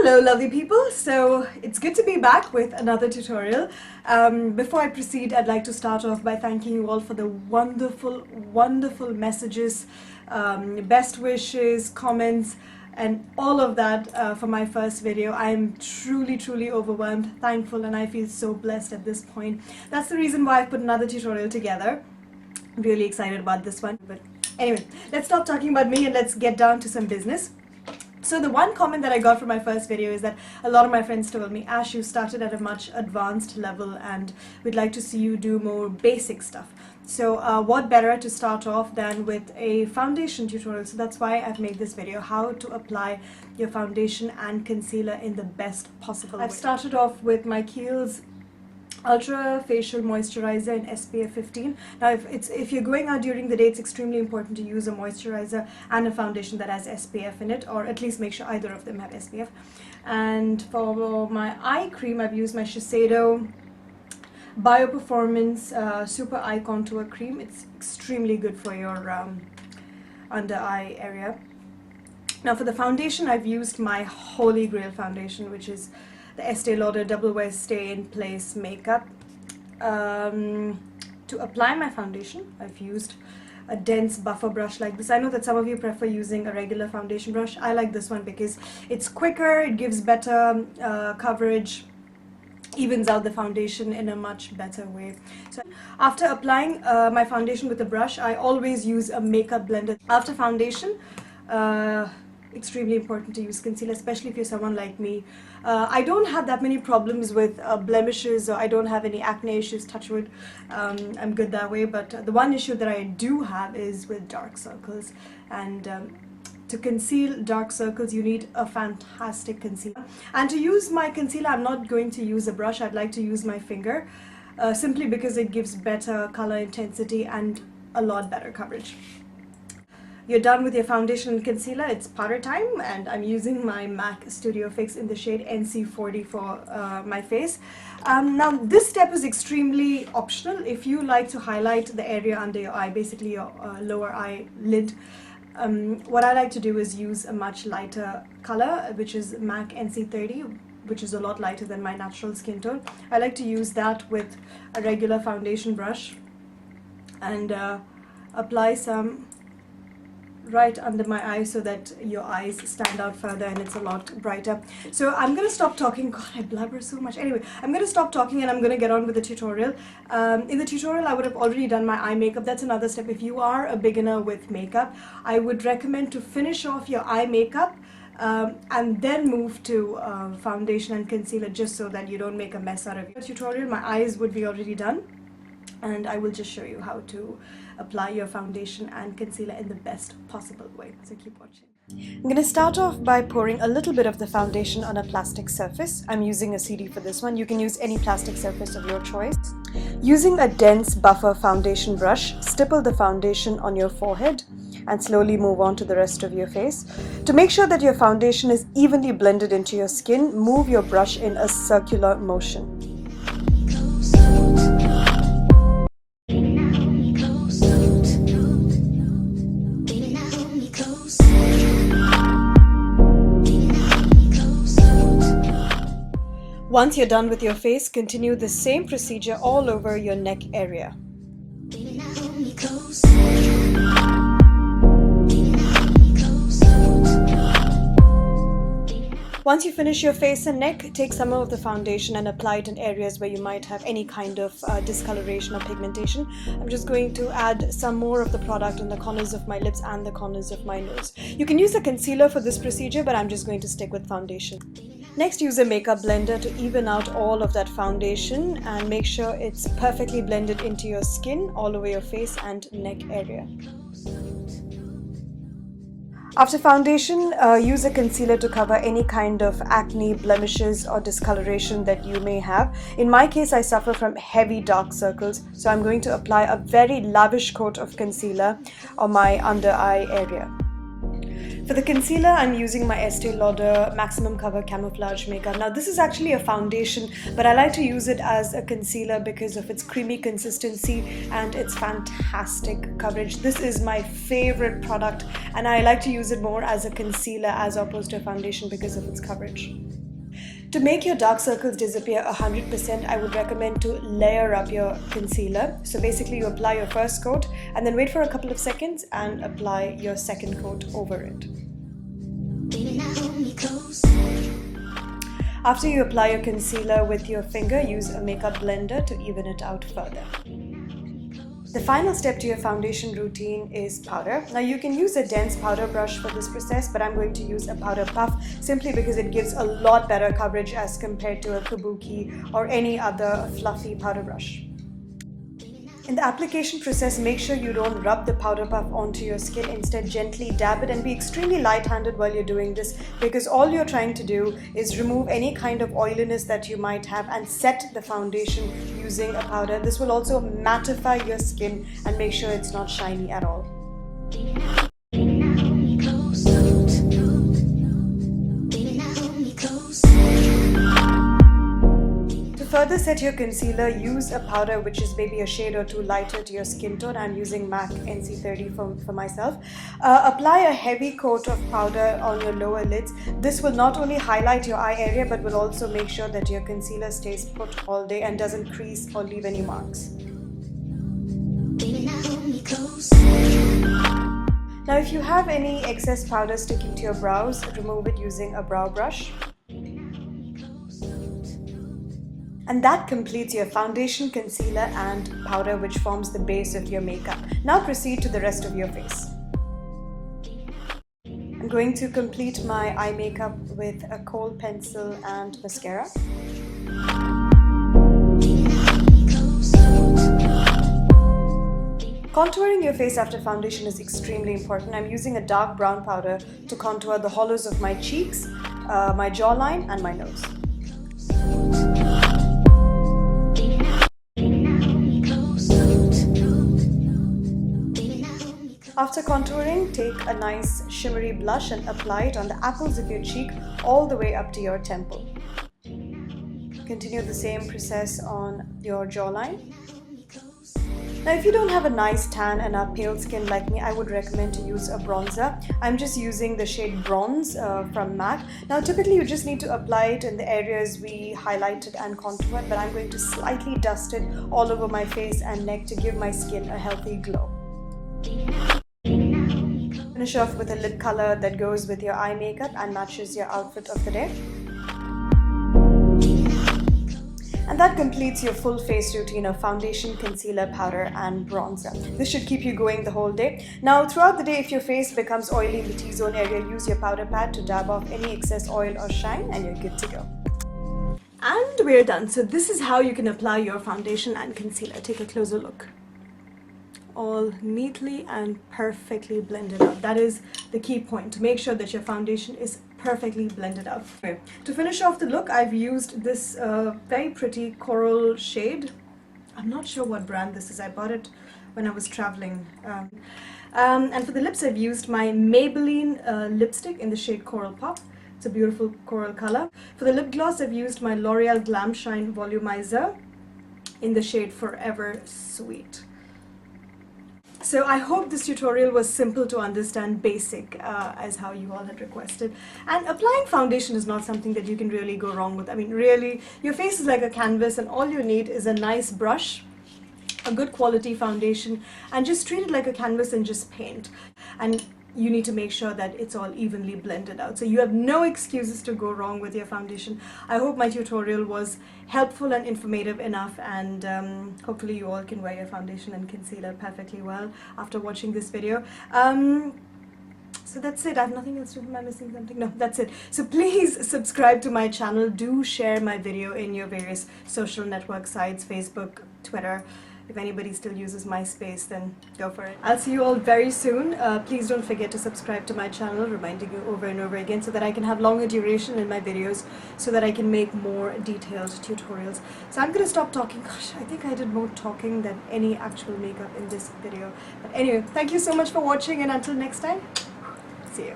Hello lovely people, so it's good to be back with another tutorial. Before I proceed, I'd like to start off by thanking you all for the wonderful messages, best wishes, comments and all of that for my first video. I am truly overwhelmed, thankful, and I feel so blessed at this point. That's the reason why I've put another tutorial together. I'm really excited about this one, but anyway, let's stop talking about me and let's get down to some business. So the one comment that I got from my first video is that a lot of my friends told me, Ash, you started at a much advanced level and we'd like to see you do more basic stuff. So what better to start off than with a foundation tutorial. So that's why I've made this video, how to apply your foundation and concealer in the best possible way. I've started off with my Kiehl's Ultra Facial Moisturizer in SPF 15. Now if you're going out during the day, it's extremely important to use a moisturizer and a foundation that has SPF in it, or at least make sure either of them have SPF. And for my eye cream, I've used my Shiseido Bio Performance Super Eye Contour Cream. It's extremely good for your under eye area. Now for the foundation, I've used my holy grail foundation, which is the Estee Lauder Double Wear Stay in Place Makeup. To apply my foundation, I've used a dense buffer brush like this. I know that some of you prefer using a regular foundation brush. I like this one because it's quicker, it gives better coverage, evens out the foundation in a much better way. So after applying my foundation with a brush, I always use a makeup blender. After foundation, extremely important to use concealer, especially if you're someone like me. I don't have that many problems with blemishes, or I don't have any acne issues, touch wood. I'm good that way, but the one issue that I do have is with dark circles, and to conceal dark circles you need a fantastic concealer. And to use my concealer, I'm not going to use a brush. I'd like to use my finger, simply because it gives better color intensity and a lot better coverage. You're done with your foundation and concealer, it's powder time, and I'm using my MAC Studio Fix in the shade NC40 for my face. Now this step is extremely optional. If you like to highlight the area under your eye, basically your lower eyelid, what I like to do is use a much lighter color, which is MAC NC30, which is a lot lighter than my natural skin tone. I like to use that with a regular foundation brush and apply some right under my eye so that your eyes stand out further and it's a lot brighter. So I'm going to stop talking. God, I blubber so much. Anyway, I'm going to stop talking and I'm going to get on with the tutorial. In the tutorial, I would have already done my eye makeup. That's another step. If you are a beginner with makeup, I would recommend to finish off your eye makeup and then move to foundation and concealer, just so that you don't make a mess out of your tutorial. My eyes would be already done, and I will just show you how to apply your foundation and concealer in the best possible way. So keep watching. I'm going to start off by pouring a little bit of the foundation on a plastic surface. I'm using a CD for this one. You can use any plastic surface of your choice. Using a dense buffer foundation brush, stipple the foundation on your forehead and slowly move on to the rest of your face. To make sure that your foundation is evenly blended into your skin, move your brush in a circular motion. Once you're done with your face, continue the same procedure all over your neck area. Once you finish your face and neck, take some of the foundation and apply it in areas where you might have any kind of discoloration or pigmentation. I'm just going to add some more of the product on the corners of my lips and the corners of my nose. You can use a concealer for this procedure, but I'm just going to stick with foundation. Next, use a makeup blender to even out all of that foundation and make sure it's perfectly blended into your skin, all over your face and neck area. After foundation, use a concealer to cover any kind of acne, blemishes or discoloration that you may have. In my case, I suffer from heavy dark circles, so I'm going to apply a very lavish coat of concealer on my under eye area. For the concealer, I'm using my Estee Lauder Maximum Cover Camouflage Makeup. Now this is actually a foundation, but I like to use it as a concealer because of its creamy consistency and its fantastic coverage. This is my favorite product and I like to use it more as a concealer as opposed to a foundation because of its coverage. To make your dark circles disappear 100%, I would recommend to layer up your concealer. So basically you apply your first coat and then wait for a couple of seconds and apply your second coat over it. After you apply your concealer with your finger, use a makeup blender to even it out further. The final step to your foundation routine is powder. Now you can use a dense powder brush for this process, but I'm going to use a powder puff simply because it gives a lot better coverage as compared to a kabuki or any other fluffy powder brush. In the application process, make sure you don't rub the powder puff onto your skin. Instead, gently dab it and be extremely light-handed while you're doing this, because all you're trying to do is remove any kind of oiliness that you might have and set the foundation using a powder. This will also mattify your skin and make sure it's not shiny at all. Further set your concealer, use a powder which is maybe a shade or two lighter to your skin tone. I'm using MAC NC30 for myself. Apply a heavy coat of powder on your lower lids. This will not only highlight your eye area but will also make sure that your concealer stays put all day and doesn't crease or leave any marks. Now if you have any excess powder sticking to your brows, remove it using a brow brush. And that completes your foundation, concealer and powder, which forms the base of your makeup. Now proceed to the rest of your face. I'm going to complete my eye makeup with a kohl pencil and mascara. Contouring your face after foundation is extremely important. I'm using a dark brown powder to contour the hollows of my cheeks, my jawline and my nose. After contouring, take a nice shimmery blush and apply it on the apples of your cheek all the way up to your temple. Continue the same process on your jawline. Now if you don't have a nice tan and are pale skin like me, I would recommend to use a bronzer. I'm just using the shade Bronze from MAC. Now typically you just need to apply it in the areas we highlighted and contoured, but I'm going to slightly dust it all over my face and neck to give my skin a healthy glow. Finish off with a lip color that goes with your eye makeup and matches your outfit of the day. And that completes your full face routine of foundation, concealer, powder and bronzer. This should keep you going the whole day. Now throughout the day, if your face becomes oily in the T-zone area, use your powder pad to dab off any excess oil or shine and you're good to go. And we're done. So this is how you can apply your foundation and concealer. Take a closer look. All neatly and perfectly blended out. That is the key point, to make sure that your foundation is perfectly blended out. Okay. To finish off the look, I've used this very pretty coral shade. I'm not sure what brand this is. I bought it when I was traveling. And for the lips, I've used my Maybelline lipstick in the shade Coral Pop. It's a beautiful coral color. For the lip gloss, I've used my L'Oreal Glam Shine Volumizer in the shade Forever Sweet. So I hope this tutorial was simple to understand, basic as how you all had requested. And applying foundation is not something that you can really go wrong with. I mean, really, your face is like a canvas and all you need is a nice brush, a good quality foundation, and just treat it like a canvas and just paint. And you need to make sure that it's all evenly blended out. So you have no excuses to go wrong with your foundation. I hope my tutorial was helpful and informative enough, and hopefully you all can wear your foundation and concealer perfectly well after watching this video. So that's it. I have nothing else to do. Am I missing something? No, that's it. So please subscribe to my channel. Do share my video in your various social network sites, Facebook, Twitter. If anybody still uses MySpace, then go for it. I'll see you all very soon. Please don't forget to subscribe to my channel, reminding you over and over again so that I can have longer duration in my videos, so that I can make more detailed tutorials. So I'm gonna stop talking. Gosh, I think I did more talking than any actual makeup in this video. But anyway, thank you so much for watching, and until next time, see you.